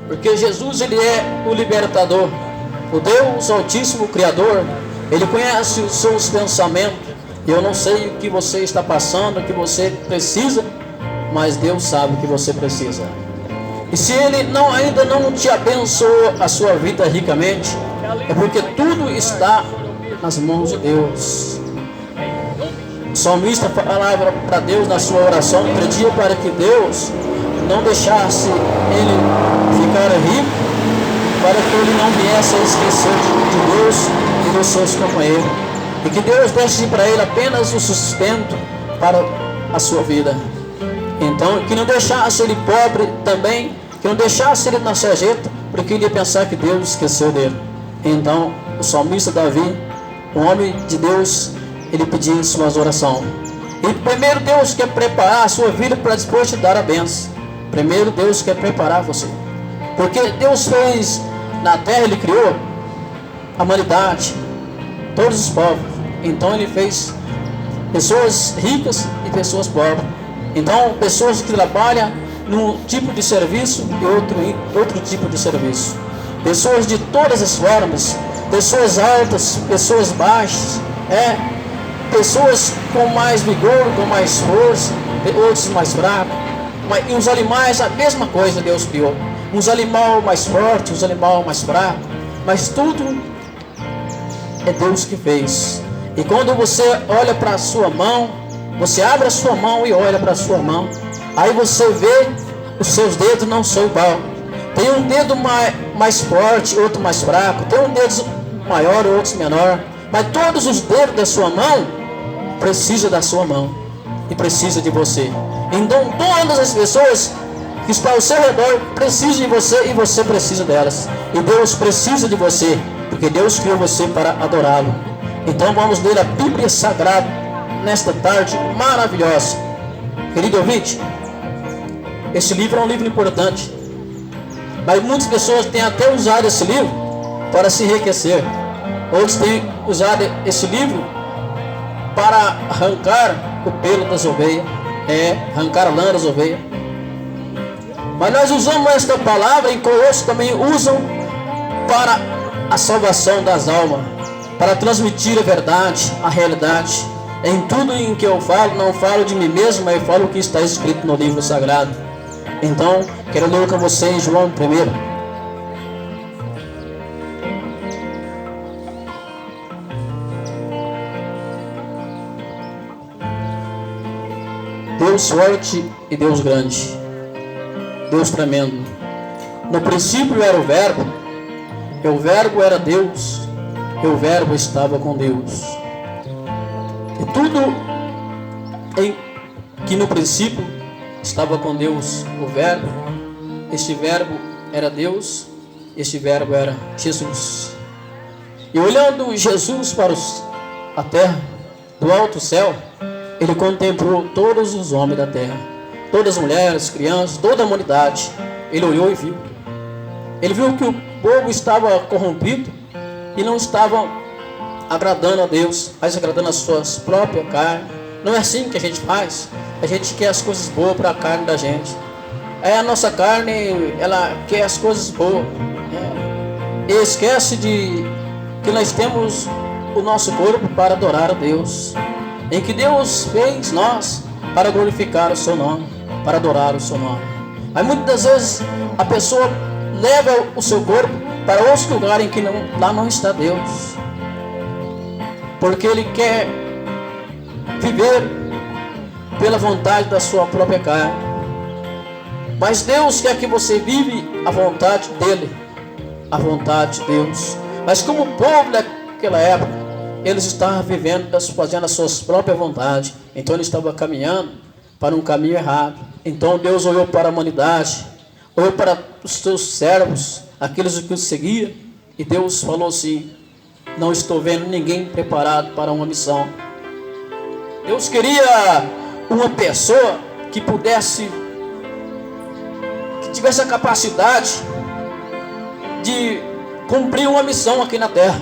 Porque Jesus, ele é o libertador, o Deus Altíssimo, o Criador. Ele conhece os seus pensamentos. Eu não sei o que você está passando, o que você precisa, mas Deus sabe o que você precisa. E se Ele ainda não te abençoou a sua vida ricamente, é porque tudo está nas mãos de Deus. O salmista falava para Deus na sua oração, pedia para que Deus não deixasse ele ficar rico, para que ele não viesse a esquecer de Deus e dos seus companheiros, e que Deus desse para ele apenas o sustento para a sua vida. Então, que não deixasse ele pobre também, que não deixasse ele na sarjeta, porque ele ia pensar que Deus esqueceu dele. Então, o salmista Davi, um homem de Deus, ele pedia em suas orações. E primeiro Deus quer preparar a sua vida para depois te dar a bênção. Primeiro Deus quer preparar você, porque Deus fez na terra, Ele criou a humanidade, todos os povos. Então Ele fez pessoas ricas e pessoas pobres. Então pessoas que trabalham num tipo de serviço e outro tipo de serviço. Pessoas de todas as formas, pessoas altas, pessoas baixas, pessoas com mais vigor, com mais força, outros mais fracos. E os animais, a mesma coisa Deus criou. Uns animais mais fortes, uns animais mais fracos. Mas tudo é Deus que fez. E quando você olha para a sua mão, você abre a sua mão e olha para a sua mão, aí você vê os seus dedos não são igual. Tem um dedo mais forte, outro mais fraco. Tem um dedo maior, outro menor. Mas todos os dedos da sua mão precisam da sua mão e precisa de você. Então todas as pessoas que estão ao seu redor precisam de você e você precisa delas. E Deus precisa de você, porque Deus criou você para adorá-lo. Então vamos ler a Bíblia Sagrada nesta tarde maravilhosa. Querido ouvinte, esse livro é um livro importante, mas muitas pessoas têm até usado esse livro para se enriquecer. Outros têm usado esse livro para arrancar o pelo das ovelhas, arrancar a lã das ovelhas. Mas nós usamos esta palavra, e outros também usam para a salvação das almas, para transmitir a verdade, a realidade. Em tudo em que eu falo, não falo de mim mesmo, mas eu falo o que está escrito no livro sagrado. Então, quero ler com vocês João 1. Deus forte e Deus grande, Deus tremendo. No princípio era o Verbo, e o Verbo era Deus, e o Verbo estava com Deus. E tudo que no princípio estava com Deus, o Verbo, este Verbo era Deus, este Verbo era Jesus. E olhando Jesus para a terra, do alto céu, Ele contemplou todos os homens da terra, todas as mulheres, crianças, toda a humanidade. Ele olhou e viu. Ele viu que o povo estava corrompido e não estava agradando a Deus, mas agradando as suas próprias carnes. Não é assim que a gente faz. A gente quer as coisas boas para a carne da gente. A nossa carne, ela quer as coisas boas. E esquece de que nós temos o nosso corpo para adorar a Deus, em que Deus fez nós para glorificar o seu nome, para adorar o seu nome. Mas muitas das vezes a pessoa leva o seu corpo para outros lugares em que lá não está Deus, porque ele quer viver pela vontade da sua própria carne. Mas Deus quer que você vive a vontade dele, a vontade de Deus. Mas como o povo daquela época, eles estavam vivendo, fazendo as suas próprias vontades. Então eles estavam caminhando para um caminho errado. Então Deus olhou para a humanidade, olhou para os seus servos, aqueles que o seguiam, e Deus falou assim: não estou vendo ninguém preparado para uma missão. Deus queria uma pessoa que tivesse a capacidade de cumprir uma missão aqui na terra.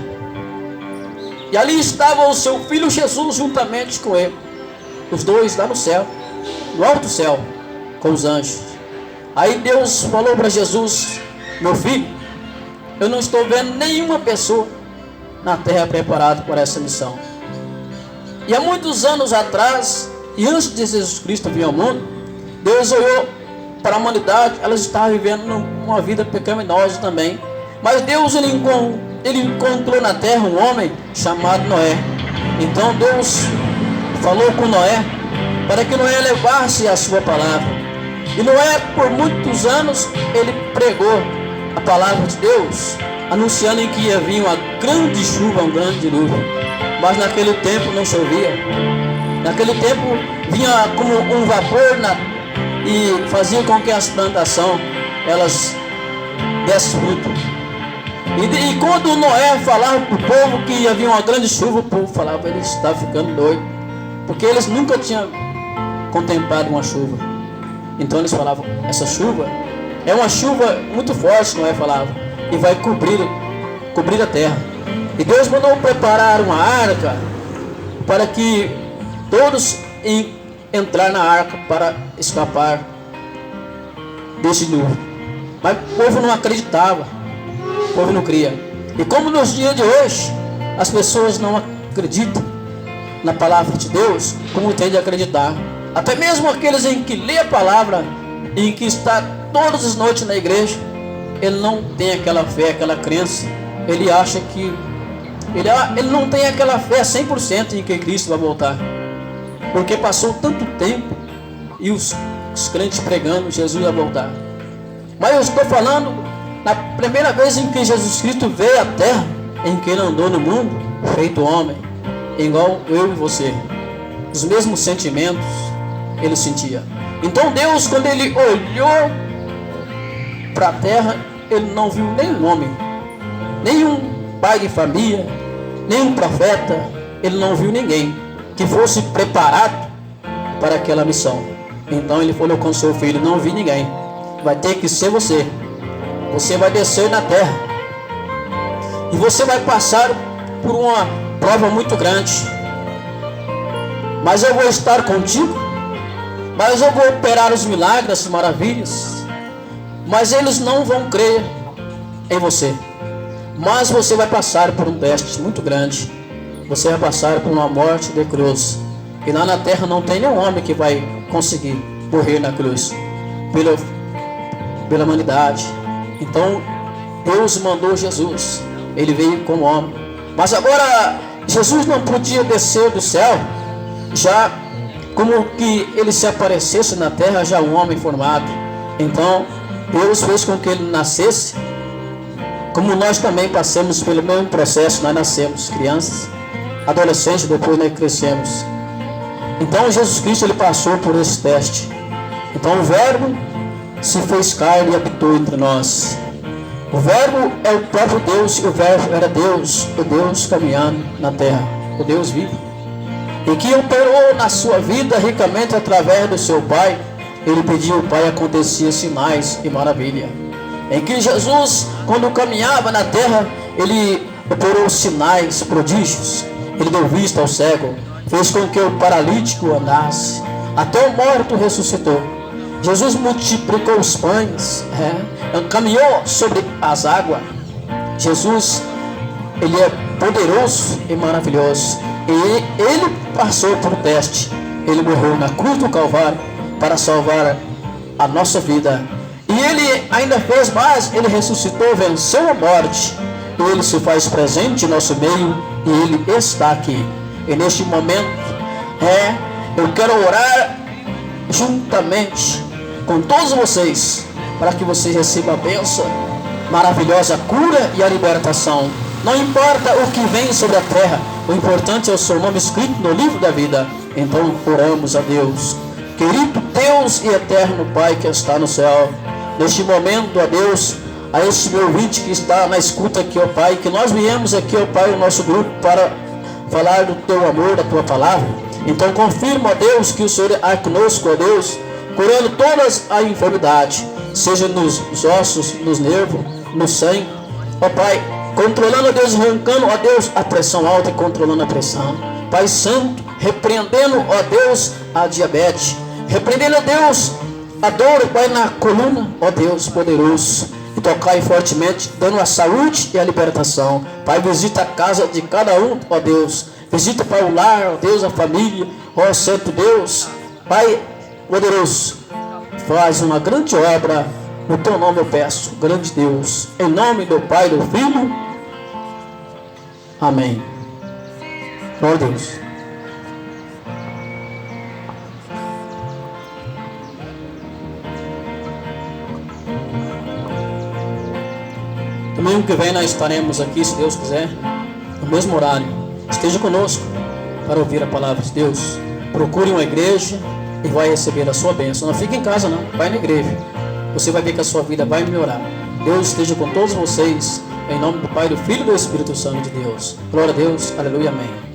E ali estava o seu filho Jesus juntamente com ele, os dois lá no céu, no alto céu, com os anjos. Aí Deus falou para Jesus: meu filho, eu não estou vendo nenhuma pessoa na terra preparada para essa missão. E há muitos anos atrás, e antes de Jesus Cristo vir ao mundo, Deus olhou para a humanidade. Ela estava vivendo uma vida pecaminosa também. Mas Deus ele encontrou na terra um homem chamado Noé. Então Deus falou com Noé para que Noé levasse a sua palavra. E Noé, por muitos anos, ele pregou a palavra de Deus, anunciando que ia vir uma grande chuva, um grande dilúvio. Mas naquele tempo não chovia. Naquele tempo vinha como um vapor e fazia com que as plantações elas dessem fruto. E quando Noé falava para o povo que ia vir uma grande chuva, o povo falava, ele está ficando doido, porque eles nunca tinham contemplado uma chuva. Então eles falavam, essa chuva é uma chuva muito forte, Noé falava, e vai cobrir a terra. E Deus mandou preparar uma arca para que todos entrar na arca para escapar desse dilúvio. Mas o povo não acreditava, o povo não cria. E como nos dias de hoje as pessoas não acreditam na palavra de Deus, como tem de acreditar? Até mesmo aqueles em que lê a palavra, em que está todas as noites na igreja, ele não tem aquela fé, aquela crença. Ele acha que ele não tem aquela fé 100% em que Cristo vai voltar, porque passou tanto tempo e os crentes pregando Jesus vai voltar. Mas eu estou falando na primeira vez em que Jesus Cristo veio à terra, em que ele andou no mundo feito homem, igual eu e você. Os mesmos sentimentos ele sentia. Então Deus, quando ele olhou para a terra, ele não viu nenhum homem, nenhum pai de família, nenhum profeta. Ele não viu ninguém que fosse preparado para aquela missão. Então ele falou com seu filho, não vi ninguém, vai ter que ser você. Você vai descer na terra e você vai passar por uma prova muito grande, mas eu vou estar contigo, mas eu vou operar os milagres, as maravilhas, mas eles não vão crer em você. Mas você vai passar por um teste muito grande. Você vai passar por uma morte de cruz. E lá na terra não tem nenhum homem que vai conseguir morrer na cruz pela humanidade. Então Deus mandou Jesus. Ele veio como homem. Mas agora Jesus não podia descer do céu já como que ele se aparecesse na terra já um homem formado. Então Deus fez com que ele nascesse como nós também passamos pelo mesmo processo. Nós nascemos crianças, adolescentes, depois nós crescemos. Então Jesus Cristo ele passou por esse teste. Então o Verbo se fez carne e habitou entre nós. O Verbo é o próprio Deus, e o Verbo era Deus, o Deus caminhando na terra, o Deus vivo, e que operou na sua vida ricamente através do seu Pai. Ele pediu ao Pai, acontecia sinais e maravilha. Em que Jesus, quando caminhava na terra, ele operou sinais, prodígios. Ele deu vista ao cego, fez com que o paralítico andasse, até o morto ressuscitou. Jesus multiplicou os pães, caminhou sobre as águas. Jesus, ele é poderoso e maravilhoso. E ele passou por um teste. Ele morreu na cruz do Calvário para salvar a nossa vida. E ele ainda fez mais, ele ressuscitou, venceu a morte. E ele se faz presente em nosso meio, e ele está aqui. E neste momento, eu quero orar juntamente com todos vocês, para que vocês recebam a bênção maravilhosa, a cura e a libertação. Não importa o que vem sobre a terra, o importante é o seu nome escrito no livro da vida. Então oramos a Deus. Querido Deus e eterno Pai que está no céu, neste momento, ó Deus, a este meu ouvinte que está na escuta aqui, ó Pai, que nós viemos aqui, ó Pai, o nosso grupo para falar do teu amor, da tua palavra. Então confirma, ó Deus, que o Senhor é conosco, ó Deus, curando todas as enfermidades, seja nos ossos, nos nervos, no sangue, ó Pai, controlando, ó Deus, arrancando, ó Deus, a pressão alta e controlando a pressão. Pai Santo, repreendendo, ó Deus, a diabetes, repreendendo, ó Deus, a dor, Pai, na coluna, ó Deus poderoso. e tocai fortemente, dando a saúde e a libertação. Pai, visita a casa de cada um, ó Deus. Visita, Pai, o lar, ó Deus, a família, ó Santo Deus. Pai poderoso, faz uma grande obra. No teu nome eu peço, grande Deus. Em nome do Pai e do Filho. Amém. Glória a Deus. Domingo que vem nós estaremos aqui, se Deus quiser, no mesmo horário. Esteja conosco para ouvir a palavra de Deus. Procure uma igreja e vai receber a sua bênção. Não fique em casa não, vai na igreja. Você vai ver que a sua vida vai melhorar. Deus esteja com todos vocês, em nome do Pai, do Filho e do Espírito Santo de Deus. Glória a Deus, aleluia, amém.